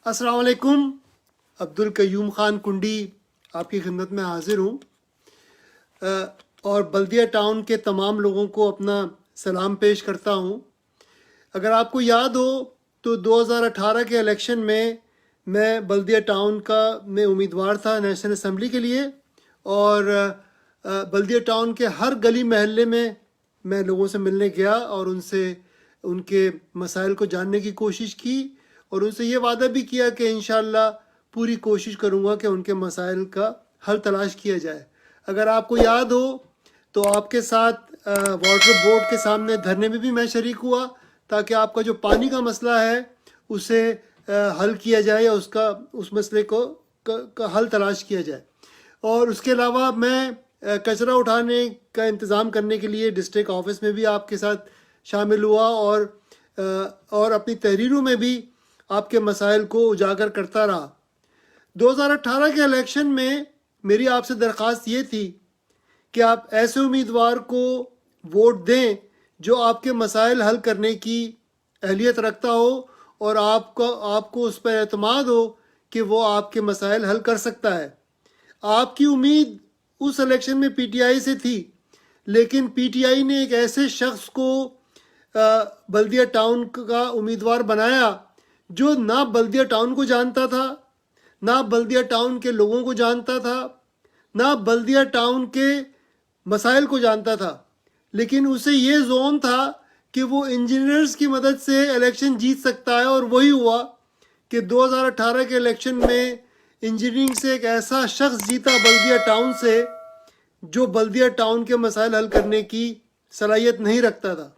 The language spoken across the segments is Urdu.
السلام علیکم. عبدالقیوم خان کنڈی آپ کی خدمت میں حاضر ہوں اور بلدیہ ٹاؤن کے تمام لوگوں کو اپنا سلام پیش کرتا ہوں. اگر آپ کو یاد ہو تو 2018 کے الیکشن میں بلدیہ ٹاؤن میں امیدوار تھا نیشنل اسمبلی کے لیے، اور بلدیہ ٹاؤن کے ہر گلی محلے میں لوگوں سے ملنے گیا اور ان کے مسائل کو جاننے کی کوشش کی، اور ان سے یہ وعدہ بھی کیا کہ انشاءاللہ پوری کوشش کروں گا کہ ان کے مسائل کا حل تلاش کیا جائے. اگر آپ کو یاد ہو تو آپ کے ساتھ واٹر بورڈ کے سامنے دھرنے میں بھی میں شریک ہوا تاکہ آپ کا جو پانی کا مسئلہ ہے اسے حل کیا جائے یا اس مسئلے کا حل تلاش کیا جائے. اور اس کے علاوہ میں کچرا اٹھانے کا انتظام کرنے کے لیے ڈسٹرکٹ آفس میں بھی آپ کے ساتھ شامل ہوا، اور اپنی تحریروں میں بھی آپ کے مسائل کو اجاگر کرتا رہا. 2018 کے الیکشن میں میری آپ سے درخواست یہ تھی کہ آپ ایسے امیدوار کو ووٹ دیں جو آپ کے مسائل حل کرنے کی اہلیت رکھتا ہو اور آپ کو اس پر اعتماد ہو کہ وہ آپ کے مسائل حل کر سکتا ہے. آپ کی امید اس الیکشن میں پی ٹی آئی سے تھی، لیکن پی ٹی آئی نے ایک ایسے شخص کو بلدیہ ٹاؤن کا امیدوار بنایا جو نہ بلدیہ ٹاؤن کو جانتا تھا، نہ بلدیہ ٹاؤن کے لوگوں کو جانتا تھا، نہ بلدیہ ٹاؤن کے مسائل کو جانتا تھا، لیکن اسے یہ زون تھا کہ وہ انجینئرز کی مدد سے الیکشن جیت سکتا ہے. اور وہی ہوا کہ 2018 کے الیکشن میں انجینئرنگ سے ایک ایسا شخص جیتا بلدیہ ٹاؤن سے جو بلدیہ ٹاؤن کے مسائل حل کرنے کی صلاحیت نہیں رکھتا تھا.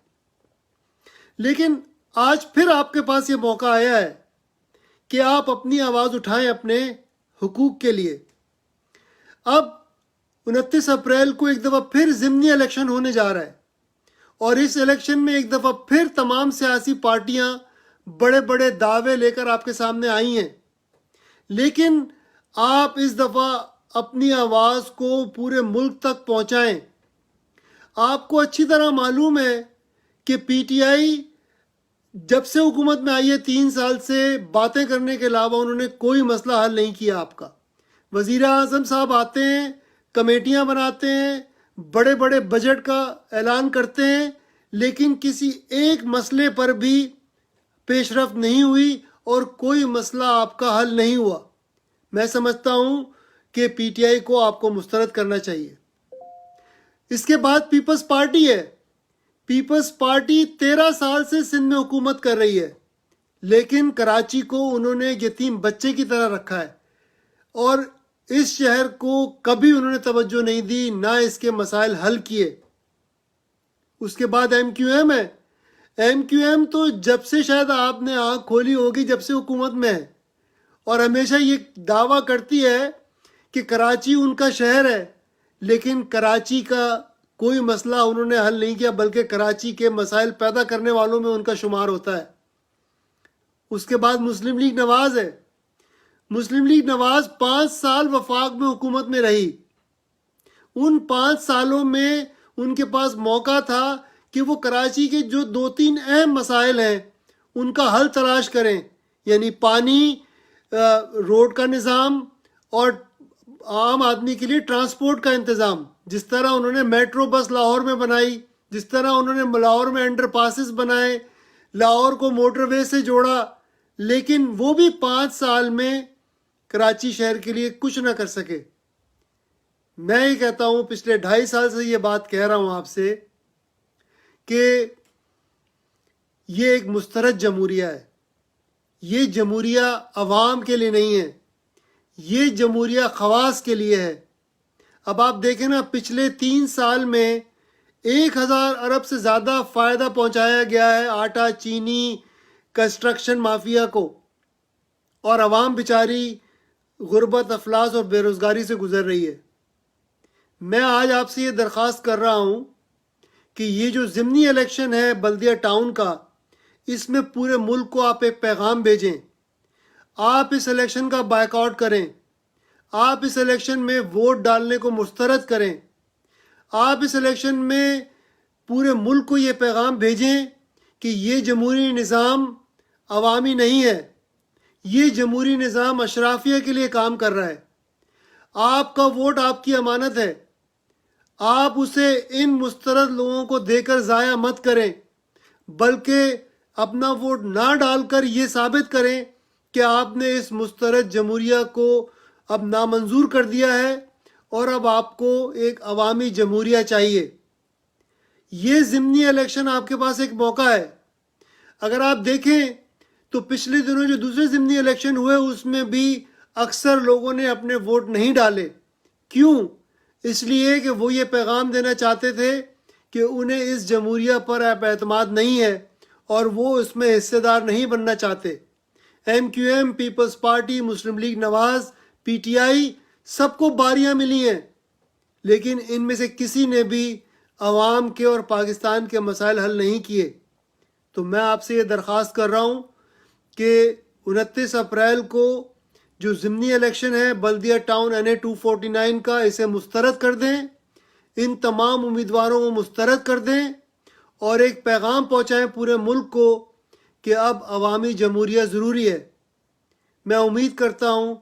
لیکن آج پھر آپ کے پاس یہ موقع آیا ہے کہ آپ اپنی آواز اٹھائیں اپنے حقوق کے لیے. اب 29 اپریل کو ایک دفعہ پھر ضمنی الیکشن ہونے جا رہا ہے، اور اس الیکشن میں ایک دفعہ پھر تمام سیاسی پارٹیاں بڑے بڑے دعوے لے کر آپ کے سامنے آئی ہیں. لیکن آپ اس دفعہ اپنی آواز کو پورے ملک تک پہنچائیں. آپ کو اچھی طرح معلوم ہے کہ پی ٹی آئی جب سے حکومت میں آئی ہے 3 سال سے باتیں کرنے کے علاوہ انہوں نے کوئی مسئلہ حل نہیں کیا. آپ کا وزیر اعظم صاحب آتے ہیں، کمیٹیاں بناتے ہیں، بڑے بڑے بجٹ کا اعلان کرتے ہیں، لیکن کسی ایک مسئلے پر بھی پیش رفت نہیں ہوئی اور کوئی مسئلہ آپ کا حل نہیں ہوا. میں سمجھتا ہوں کہ پی ٹی آئی کو آپ کو مسترد کرنا چاہیے. اس کے بعد پیپلز پارٹی ہے. پیپلز پارٹی 13 سال سے سندھ میں حکومت کر رہی ہے، لیکن کراچی کو انہوں نے یتیم بچے کی طرح رکھا ہے، اور اس شہر کو کبھی انہوں نے توجہ نہیں دی، نہ اس کے مسائل حل کیے. اس کے بعد ایم کیو ایم ہے. ایم کیو ایم تو جب سے شاید آپ نے آنکھ کھولی ہوگی جب سے حکومت میں ہے، اور ہمیشہ یہ دعویٰ کرتی ہے کہ کراچی ان کا شہر ہے، لیکن کراچی کا کوئی مسئلہ انہوں نے حل نہیں کیا، بلکہ کراچی کے مسائل پیدا کرنے والوں میں ان کا شمار ہوتا ہے. اس کے بعد مسلم لیگ نواز ہے. مسلم لیگ نواز 5 سال وفاق میں حکومت میں رہی. ان 5 سالوں میں ان کے پاس موقع تھا کہ وہ کراچی کے جو 2-3 اہم مسائل ہیں ان کا حل تلاش کریں، یعنی پانی، روڈ کا نظام اور عام آدمی کے لیے ٹرانسپورٹ کا انتظام. جس طرح انہوں نے میٹرو بس لاہور میں بنائی، جس طرح انہوں نے لاہور میں انڈر پاسز بنائے، لاہور کو موٹر وے سے جوڑا، لیکن وہ بھی 5 سال میں کراچی شہر کے لیے کچھ نہ کر سکے. میں یہ کہتا ہوں، پچھلے 2.5 سال سے یہ بات کہہ رہا ہوں آپ سے کہ یہ ایک مسترد جمہوریہ ہے. یہ جمہوریہ عوام کے لیے نہیں ہے، یہ جمہوریہ خواص کے لیے ہے. اب آپ دیکھیں نا، پچھلے 3 سال میں 1000 ارب سے زیادہ فائدہ پہنچایا گیا ہے آٹا، چینی، کنسٹرکشن مافیا کو، اور عوام بیچاری غربت، افلاس اور بے روزگاری سے گزر رہی ہے. میں آج آپ سے یہ درخواست کر رہا ہوں کہ یہ جو ضمنی الیکشن ہے بلدیہ ٹاؤن کا، اس میں پورے ملک کو آپ ایک پیغام بھیجیں. آپ اس الیکشن کا بائیکاٹ کریں، آپ اس الیکشن میں ووٹ ڈالنے کو مسترد کریں. آپ اس الیکشن میں پورے ملک کو یہ پیغام بھیجیں کہ یہ جمہوری نظام عوامی نہیں ہے، یہ جمہوری نظام اشرافیہ کے لیے کام کر رہا ہے. آپ کا ووٹ آپ کی امانت ہے. آپ اسے ان مسترد لوگوں کو دے کر ضائع مت کریں، بلکہ اپنا ووٹ نہ ڈال کر یہ ثابت کریں کہ آپ نے اس مسترد جمہوریہ کو اب نامنظور کر دیا ہے اور اب آپ کو ایک عوامی جمہوریہ چاہیے. یہ ضمنی الیکشن آپ کے پاس ایک موقع ہے. اگر آپ دیکھیں تو پچھلے دنوں جو دوسرے ضمنی الیکشن ہوئے اس میں بھی اکثر لوگوں نے اپنے ووٹ نہیں ڈالے. کیوں؟ اس لیے کہ وہ یہ پیغام دینا چاہتے تھے کہ انہیں اس جمہوریہ پر اعتماد نہیں ہے اور وہ اس میں حصے دار نہیں بننا چاہتے. M Q M, Peoples Party, Muslim League Nawaz, P T I, سب کو باریاں ملی ہیں، لیکن ان میں سے کسی نے بھی عوام کے اور پاکستان کے مسائل حل نہیں کیے. تو میں آپ سے یہ درخواست کر رہا ہوں کہ 29 اپریل کو جو ضمنی الیکشن ہے بلدیہ ٹاؤن این اے 249 کا، اسے مسترد کر دیں، ان تمام امیدواروں کو مسترد کر دیں اور ایک پیغام پہنچائیں پورے ملک کو کہ اب عوامی جمہوریہ ضروری ہے. میں امید کرتا ہوں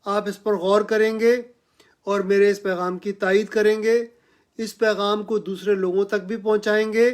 آپ اس پر غور کریں گے اور میرے اس پیغام کی تائید کریں گے، اس پیغام کو دوسرے لوگوں تک بھی پہنچائیں گے.